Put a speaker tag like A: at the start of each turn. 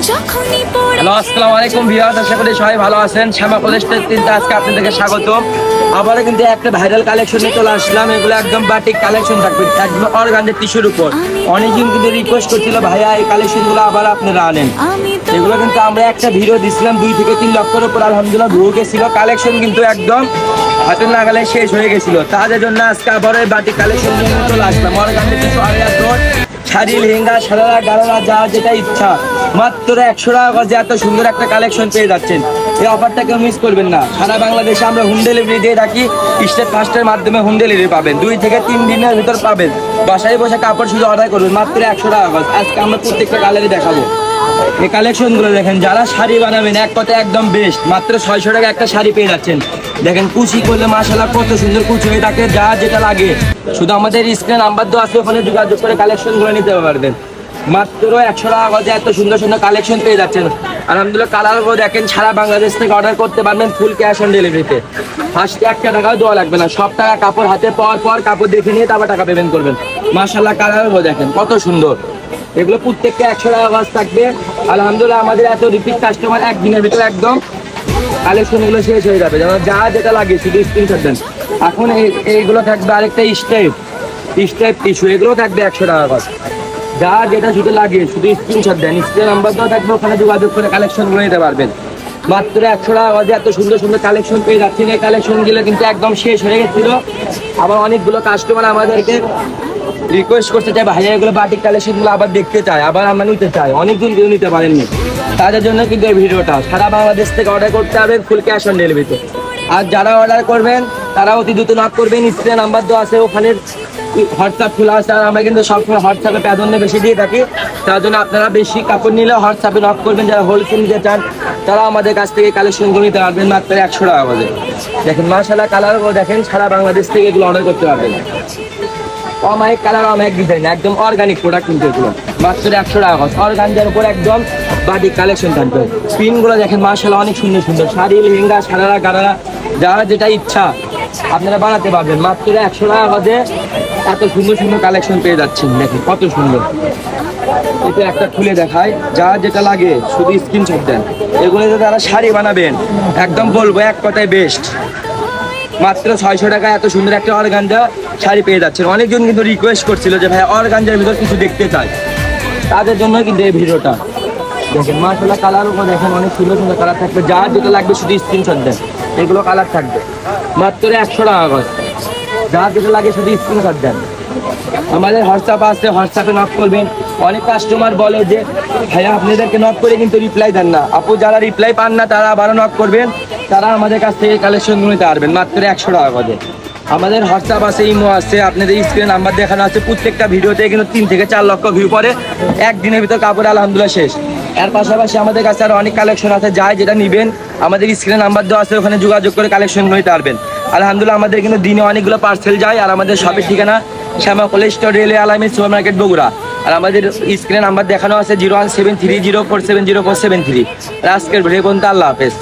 A: Hello, আসসালামু আলাইকুম viewers, আশা করি সবাই ভালো আছেন। শ্যামা কলেজের তিনটা আজকে আপনাদেরকে স্বাগত। আবারও কিন্তু একটা ভাইরাল কালেকশন নিয়ে চলে আসলাম। এগুলো একদম বাটিক কালেকশন থাকবে, একদম অর্গানজা টিস্যুর উপর। অনেকজন কিন্তু রিকোয়েস্ট করছিল, ভাইয়া এই কালেকশনগুলো আবার আপনারা আনেন। এগুলো কিন্তু আমরা একটা ভিডিও দিছিলাম 2 থেকে 3 লক্ষের উপর, আলহামদুলিল্লাহ ভিউ গেছিল। কালেকশন কিন্তু একদম হাতের নাগালে শেষ হয়ে গেছিল। তাদের জন্য আজকে আবার এই বাটিক কালেকশন নিয়ে চলে আসলাম। অর্গানজা টিস্যু শাড়ি, লেহেঙ্গা, সারারা, গারারা, যা যেটা ইচ্ছা মাত্র 100 টাকা গজে এত সুন্দর একটা কালেকশন পেয়ে যাচ্ছেন। এই অফারটা কেউ মিস করবেন না। সারা বাংলাদেশে আমরা হোম ডেলিভারি দিয়ে রাখি। স্টেট ফাস্টের মাধ্যমে হোম ডেলিভারি পাবেন, 2 থেকে 3 দিনের ভিতর পাবেন। বাসায় বসে কাপড় শুধু অর্ডার করবেন, মাত্র 100 টাকা গজ। আজকে আমরা প্রত্যেকটা কালারই দেখাবো। এই কালেকশনগুলো দেখেন, যারা শাড়ি বানাবেন এক কথা একদম বেস্ট। মাত্র 600 টাকা একটা শাড়ি পেয়ে যাচ্ছেন। দেখেন কুচি করলে মাশাআল্লাহ কত সুন্দর কুচি হয়ে থাকে। যা যেটা লাগে শুধু আমাদের স্ক্রিনে নাম্বার দেওয়া আছে, ওখানে যোগাযোগ করে কালেকশনগুলো নিতে পারবেন। মাত্র 100 টাকা গজে এত সুন্দর সুন্দর কালেকশন পেয়ে যাচ্ছেন। আলহামদুলিল্লাহ কালারগুলো দেখেন, সারা বাংলাদেশ থেকে অর্ডার করতে পারবেন ফুল ক্যাশ অন ডেলিভারিতে। ফার্স্টে 1 টাকাও দেওয়া লাগবে না, সব টাকা কাপড় হাতে পাওয়ার পর কাপড় দেখে নিয়ে তারপর টাকা পেমেন্ট করবেন। মাশাআল্লাহ কালারগুলো দেখেন কত সুন্দর। এগুলো প্রত্যেকটা 100 টাকা গজ থাকবে। আলহামদুলিল্লাহ আমাদের এত রিপিট কাস্টমার একদিনের ভিতরে একদম কালেকশনগুলো শেষ হয়ে যাবে। যেমন যা যেটা লাগে শুধু স্ক্রিনশট দেন। এখন এইগুলো থাকবে আরেকটা স্ট্রাইপ টিস্যু, এগুলো থাকবে 100 টাকা গজ। যা যেটা শুধু লাগে শুধু স্ক্রিনশট দেন। স্ক্রিন নাম্বার দেওয়া থাকবে, ওখানে যোগাযোগ করে কালেকশনগুলো নিতে পারবেন। মাত্র 100 টাকা গজে এত সুন্দর সুন্দর কালেকশন পেয়ে যাচ্ছেন। এই কালেকশনগুলো কিন্তু একদম শেষ হয়ে গেছিল। আবার অনেকগুলো কাস্টমার আমাদেরকে রিকোয়েস্ট করতে চাই, ভাইয়া এগুলো বাটিক কালেকশনগুলো আবার দেখতে চায়, আবার আমরা নিতে চাই। অনেকদিন কেউ নিতে পারেননি, তাদের জন্য কিন্তু এই ভিডিওটা। সারা বাংলাদেশ থেকে অর্ডার করতে হবে ফুল ক্যাশ অন ডেলিভারিতে। আর যারা অর্ডার করবেন তারা অতি দ্রুত নক করবেন। স্ক্রিনে নাম্বার দেওয়া আছে, ওখানে হোয়াটসঅ্যাপ খোলা আছে। আর আমরা কিন্তু সবসময় হোয়াটসঅ্যাপে প্রাধান্য বেশি দিয়ে থাকি। তার জন্য আপনারা বেশি কাপড় নিলে হোয়াটসঅ্যাপে নক করবেন। যারা হোলসেল নিতে চান তারা আমাদের কাছ থেকে কালেকশনগুলো নিতে পারবেন মাত্র 100 টাকা করে। দেখেন মাশাআল্লাহ কালারগুলো দেখেন, সারা বাংলাদেশ থেকে এগুলো অর্ডার করতে পারবেন। অমায়িক কালার, অমায়িক ডিজাইন, একদম অর্গানিক প্রোডাক্ট কিন্তু এগুলো। মাত্র 100 টাকা গজ। অর্গানজার উপর একদম বাটিক কালেকশন থাকবে। পিনগুলো দেখেন মাশাআল্লাহ অনেক সুন্দর সুন্দর। শাড়ি, লেহেঙ্গা, সারারা, গারারা, যারা যেটা ইচ্ছা আপনারা বানাতে পারবেন। মাত্র 100 টাকা গজে এত সুন্দর সুন্দর কালেকশন পেয়ে যাচ্ছেন। দেখেন কত সুন্দর। এটা একটা খুলে দেখায়, যা যেটা লাগে শুধু স্ক্রিনশট দেন। এগুলোতে যারা শাড়ি বানাবেন একদম বলবো এক কথায় বেস্ট। মাত্র 600 টাকা এত সুন্দর একটা অর্গানজা শাড়ি পেয়ে যাচ্ছেন। অনেকজন কিন্তু রিকোয়েস্ট করছিল যে ভাই অর্গানজার ভিতর কিছু দেখতে চাই, তাদের জন্য কিন্তু এই ভিডিওটা। দেখেন মাশাআল্লাহ কালারও দেখেন অনেক সুন্দর সুন্দর কালার থাকবে। যা যেটা লাগবে শুধু স্ক্রিনশট দেন, এগুলো কালার থাকবে। মাত্র 100 টাকা গজ। যা যেটা লাগে শুধু স্ক্রিনশট দেন। আমাদের হোয়াটসঅ্যাপ আছে, হোয়াটসঅ্যাপে নক করবেন। অনেক কাস্টমার বলে যে ভাইয়া আপনাদেরকে নক করে কিন্তু রিপ্লাই দেন না। আপু যারা রিপ্লাই পান না তারা আবারও নক করবেন, তারা আমাদের কাছ থেকে কালেকশনগুলো নিতে পারবেন মাত্র 100 টাকা গজে। আমাদের হোয়াটসঅ্যাপ আছে, ইমো আছে, আপনাদের স্ক্রিনে নাম্বার দেখানো আছে। প্রত্যেকটা ভিডিওতে কিন্তু 3 থেকে 4 লক্ষ ভিউ পরে একদিনের ভিতর কাপড় আলহামদুলিল্লাহ শেষ। এর পাশাপাশি আমাদের কাছে আরও অনেক কালেকশন আছে, যাই যেটা নেবেন আমাদের স্ক্রিনে নাম্বার দেওয়া আছে, ওখানে যোগাযোগ করে কালেকশনগুলো নিতে পারবেন। আলহামদুলিল্লাহ আমাদের কিন্তু দিনে অনেকগুলো পার্সেল যায়। আর আমাদের শপের ঠিকানা শ্যামা কলেজ স্টোর, রেলওয়ে আলামিন সুপার মার্কেট, বগুড়া। আর আমাদের স্ক্রিনে নাম্বার দেখানো আছে 01730470473। আজকের ভিডিও পর্যন্ত আল্লাহ হাফেজ।